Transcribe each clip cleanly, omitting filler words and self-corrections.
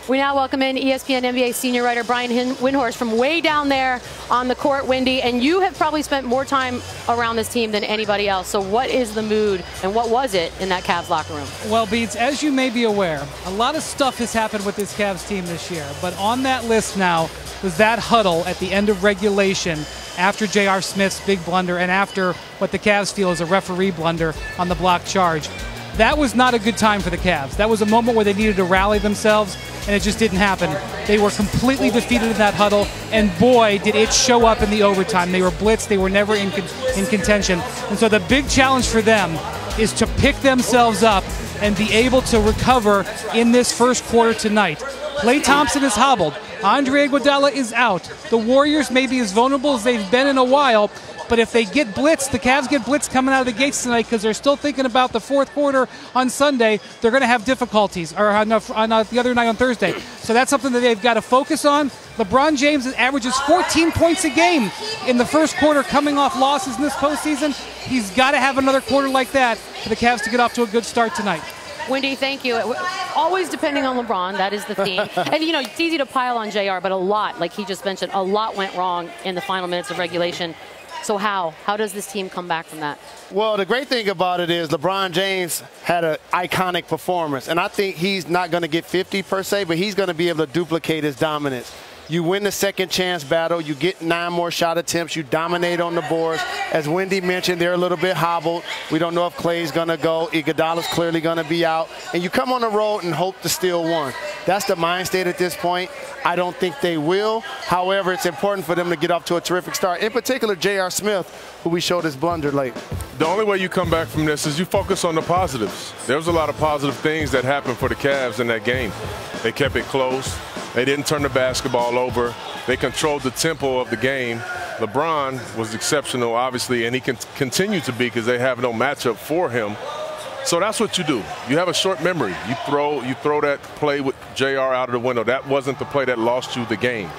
We now welcome in ESPN NBA senior writer Brian Windhorst from way down there on the court, Windy. And you have probably spent more time around this team than anybody else. So what is the mood and what was it in that Cavs locker room? Well, Beats, as you may be aware, a lot of stuff has happened with this Cavs team this year. But on that list now was that huddle at the end of regulation after J.R. Smith's big blunder and after what the Cavs feel is a referee blunder on the block charge. That was not a good time for the Cavs. That was a moment where they needed to rally themselves, and it just didn't happen. They were completely defeated in that huddle, and boy, did it show up in the overtime. They were blitzed. They were never in contention. And so the big challenge for them is to pick themselves up and be able to recover in this first quarter tonight. Klay Thompson is hobbled. Andre Iguodala is out. The Warriors may be as vulnerable as they've been in a while, but if they get blitzed, the Cavs get blitzed coming out of the gates tonight because they're still thinking about the fourth quarter on Sunday, they're going to have difficulties, or on the other night on Thursday. So that's something that they've got to focus on. LeBron James averages 14 points a game in the first quarter coming off losses in this postseason. He's got to have another quarter like that for the Cavs to get off to a good start tonight. Windy, thank you. Always depending on LeBron, that is the theme. And, you know, it's easy to pile on JR, but a lot, like he just mentioned, a lot went wrong in the final minutes of regulation. So how does this team come back from that? Well, the great thing about it is LeBron James had an iconic performance. And I think he's not going to get 50 per se, but he's going to be able to duplicate his dominance. You win the second chance battle. You get 9 more shot attempts. You dominate on the boards. As Wendy mentioned, they're a little bit hobbled. We don't know if Klay's going to go. Iguodala's clearly going to be out. And you come on the road and hope to steal one. That's the mind state at this point. I don't think they will. However, it's important for them to get off to a terrific start. In particular, J.R. Smith, who we showed his blunder late. The only way you come back from this is you focus on the positives. There was a lot of positive things that happened for the Cavs in that game. They kept it close. They didn't turn the basketball over. They controlled the tempo of the game. LeBron was exceptional, obviously, and he can continue to be because they have no matchup for him. So that's what you do. You have a short memory. You throw that play with JR out of the window. That wasn't the play that lost you the game.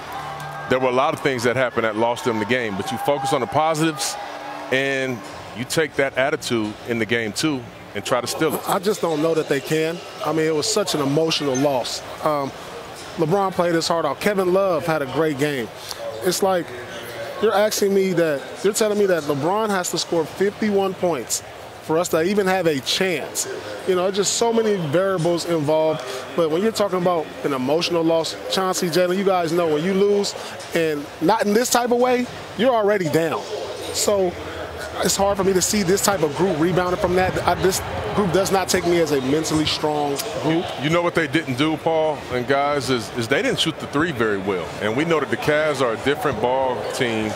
There were a lot of things that happened that lost them the game, but you focus on the positives and you take that attitude in the game too and try to steal it. I just don't know that they can. I mean, it was such an emotional loss. LeBron played his heart out. Kevin Love had a great game. It's like you're telling me that LeBron has to score 51 points for us to even have a chance. You know, just so many variables involved. But when you're talking about an emotional loss, Chauncey, Jalen, you guys know when you lose and not in this type of way, you're already down. So it's hard for me to see this type of group rebounding from that. This group does not take me as a mentally strong group. You know what they didn't do, Paul and guys, is they didn't shoot the three very well. And we know that the Cavs are a different ball team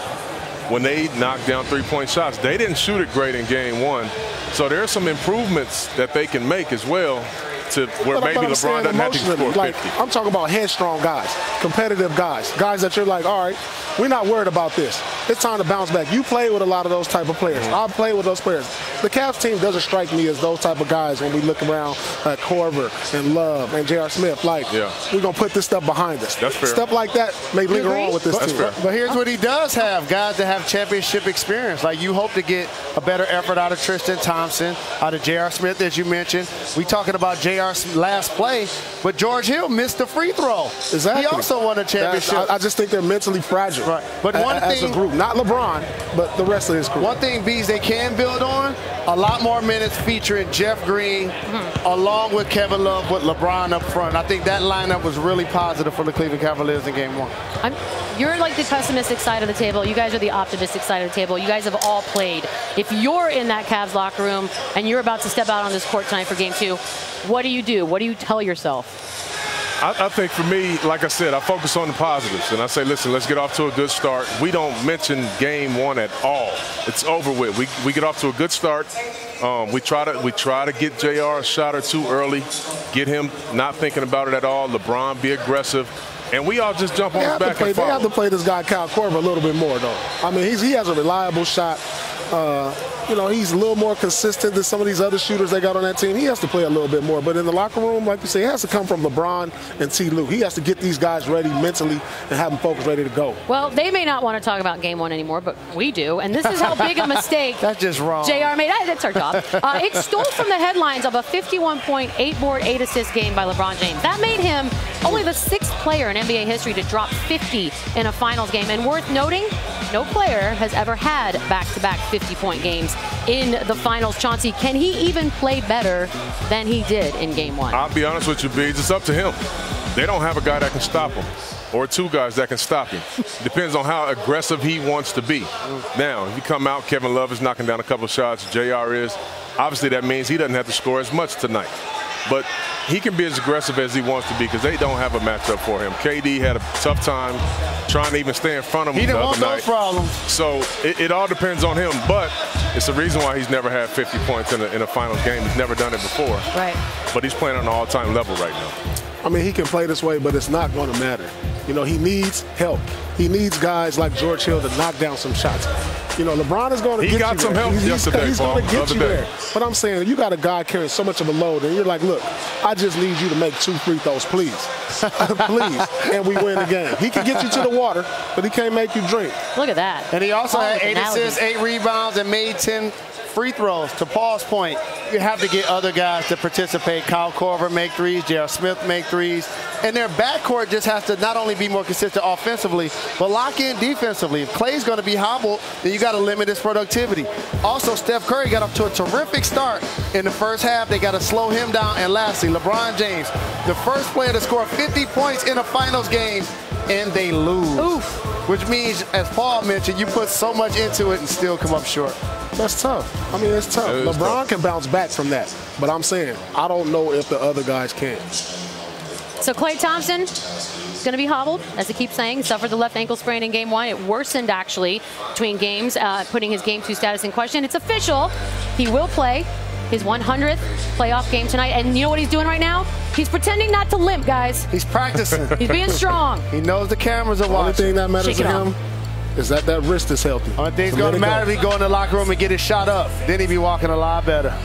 when they knock down three-point shots. They didn't shoot it great in game one. So there are some improvements that they can make as well to where maybe LeBron doesn't have to score 50. Like, I'm talking about headstrong guys, competitive guys that you're like, all right, we're not worried about this. It's time to bounce back. You play with a lot of those type of players. I'll play with those players. The Cavs team doesn't strike me as those type of guys when we look around at Korver and Love and J.R. Smith. Like, we're going to put this stuff behind us. That's fair. Stuff like that may linger on with this team. But here's what he does have, guys that have championship experience. Like, you hope to get a better effort out of Tristan Thompson, out of J.R. Smith, as you mentioned. We talking about J.R.'s last play, but George Hill missed the free throw. Exactly. He also won a championship. I just think they're mentally fragile. Right. But one as thing, a group, not LeBron, but the rest of his group. One thing, Bees, they can build on, a lot more minutes featuring Jeff Green along with Kevin Love with LeBron up front. I think that lineup was really positive for the Cleveland Cavaliers in game one. You're like the pessimistic side of the table. You guys are the optimistic side of the table. You guys have all played. If you're in that Cavs locker room and you're about to step out on this court tonight for game 2, what do you do? What do you tell yourself? I think for me, like I said, I focus on the positives. And I say, listen, let's get off to a good start. We don't mention game 1 at all. It's over with. We get off to a good start. We try to get JR a shot or two early, get him not thinking about it at all. LeBron, be aggressive. And we all just jump on his back and follow. They have to play this guy, Kyle Korver, a little bit more, though. I mean, he has a reliable shot. You know, he's a little more consistent than some of these other shooters they got on that team. He has to play a little bit more. But in the locker room, like you say, it has to come from LeBron and T. Lue. He has to get these guys ready mentally and have them focused, ready to go. Well, they may not want to talk about game one anymore, but we do. And this is how big a mistake that's just wrong. JR made. That's our job. It stole from the headlines of a 51-point, 8-board, 8-assist game by LeBron James. That made him only the 6th player in NBA history to drop 50 in a finals game. And worth noting, no player has ever had back-to-back 50-point games in the finals. Chauncey, can he even play better than he did in game one? I'll be honest with you, Beads. It's up to him. They don't have a guy that can stop him or 2 guys that can stop him. Depends on how aggressive he wants to be. Now, if you come out, Kevin Love is knocking down a couple of shots. JR is. Obviously, that means he doesn't have to score as much tonight. But he can be as aggressive as he wants to be because they don't have a matchup for him. KD had a tough time trying to even stay in front of him the other night. Problems. So it all depends on him, but it's the reason why he's never had 50 points in a finals game. He's never done it before. Right. But he's playing on an all-time level right now. I mean, he can play this way, but it's not going to matter. You know, he needs help. He needs guys like George Hill to knock down some shots. You know, LeBron is going to get you there. He got some help yesterday, He's going to get you there. But I'm saying, you got a guy carrying so much of a load, and you're like, look, I just need you to make 2 free throws, please. Please. And we win the game. He can get you to the water, but he can't make you drink. Look at that. And he also had 8 analogy. assists, 8 rebounds, and made 10 free throws. To Paul's point, you have to get other guys to participate. Kyle Korver make threes, J.R. Smith make threes. And their backcourt just has to not only be more consistent offensively, but lock in defensively. If Clay's going to be hobbled, then you got to limit his productivity. Also, Steph Curry got off to a terrific start in the first half. They got to slow him down. And lastly, LeBron James, the first player to score 50 points in a finals game, and they lose. Oof. Which means, as Paul mentioned, you put so much into it and still come up short. That's tough. I mean, it's tough. LeBron can bounce back from that. But I'm saying, I don't know if the other guys can. So Klay Thompson is going to be hobbled, as they keep saying. He suffered the left ankle sprain in game one. It worsened, actually, between games, putting his game 2 status in question. It's official. He will play his 100th playoff game tonight. And you know what he's doing right now? He's pretending not to limp, guys. He's practicing. He's being strong. He knows the cameras are watching. The only thing that matters Shake to it him is that wrist is healthy. Only thing's going to matter if he go in the locker room and get his shot up. Then he'd be walking a lot better.